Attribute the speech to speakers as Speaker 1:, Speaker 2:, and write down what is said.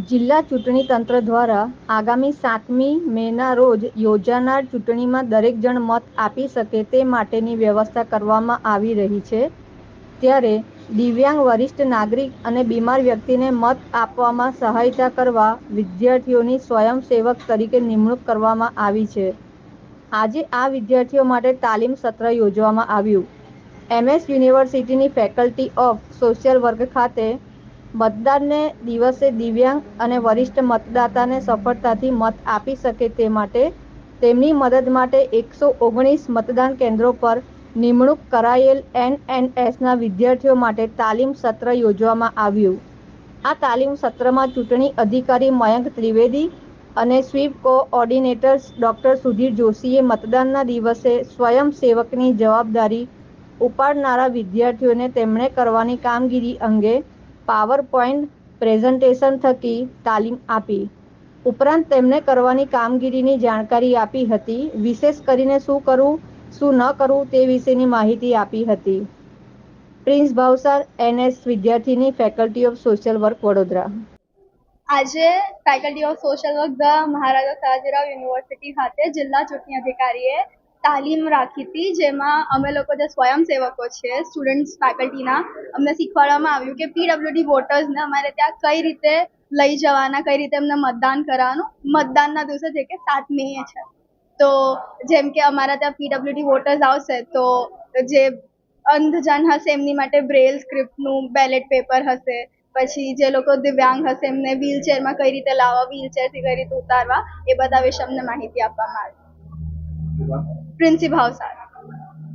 Speaker 1: જિલ્લા ચૂંટણી તંત્ર દ્વારા આગામી 7મી મેના રોજ યોજાનાર ચૂંટણીમાં દરેક જણ મત આપી શકે તે માટેની વ્યવસ્થા કરવામાં આવી રહી છે. ત્યારે દિવ્યાંગ, વરિષ્ઠ નાગરિક અને બીમાર વ્યક્તિને મત આપવામાં સહાયતા કરવા વિદ્યાર્થીઓની સ્વયંસેવક તરીકે નિમણૂક કરવામાં આવી છે. આજે આ વિદ્યાર્થીઓ માટે તાલીમ સત્ર યોજવામાં આવ્યું. MS યુનિવર્સિટીની ફેકલ્ટી ઓફ સોશિયલ વર્ક ખાતે મતદાનને દિવસે દિવ્યાંગ અને વરિષ્ઠ મતદાતાને સફળતાથી મત આપી શકે તે માટે તેમની મદદ માટે 119 મતદાન કેન્દ્રો પર નિમણૂક કરાયેલ NNSના વિદ્યાર્થીઓ માટે તાલીમ સત્ર યોજવામાં આવ્યું. આ તાલીમ સત્રમાં ચૂંટણી અધિકારી મયંક ત્રિવેદી અને સ્વીપ કોઓર્ડિનેટર ડોક્ટર સુધીર જોશીએ મતદાનના દિવસે સ્વયંસેવકની જવાબદારી ઉપાડનારા વિદ્યાર્થીઓને તેમણે કરવાની કામગીરી અંગે પાવરપોઈન્ટ પ્રેઝન્ટેશન થકી તાલીમ આપી. ઉપરાંત તેમને કરવાની કામગીરીની જાણકારી આપી હતી. વિશેષ કરીને શું કરવું, શું ન કરવું તે વિશેની માહિતી આપી હતી. પ્રિન્સ ભાવસાર, NS વિદ્યાર્થીની, faculty of social work, Vadodara.
Speaker 2: આજે faculty of social work the Maharaja Sayajirao university ખાતે જિલ્લા ચૂંટણી અધિકારીએ તાલીમ રાખી હતી, જેમાં અમે લોકો જે સ્વયંસેવકો છે સ્ટુડન્ટ્સ ફેકલ્ટીના, અમને શીખવાડવામાં આવ્યું કે PWD વોટર્સને અમારે ત્યાં કઈ રીતે લઈ જવાના, કઈ રીતે એમને મતદાન કરવાનું. મતદાનના દિવસે જે કે 7 મે છે, તો જેમ કે અમારા ત્યાં PWD વોટર્સ આવશે તો જે અંધજન હશે એમની માટે બ્રેલ સ્ક્રિપ્ટનું બેલેટ પેપર હશે. પછી જે લોકો દિવ્યાંગ હશે એમને વ્હીલચેરમાં કઈ રીતે લાવવા, વ્હીલચેરથી કઈ રીતે ઉતારવા, એ બધા વિશે અમને માહિતી આપવામાં આવી. પ્રિન્સી ભાવસાર.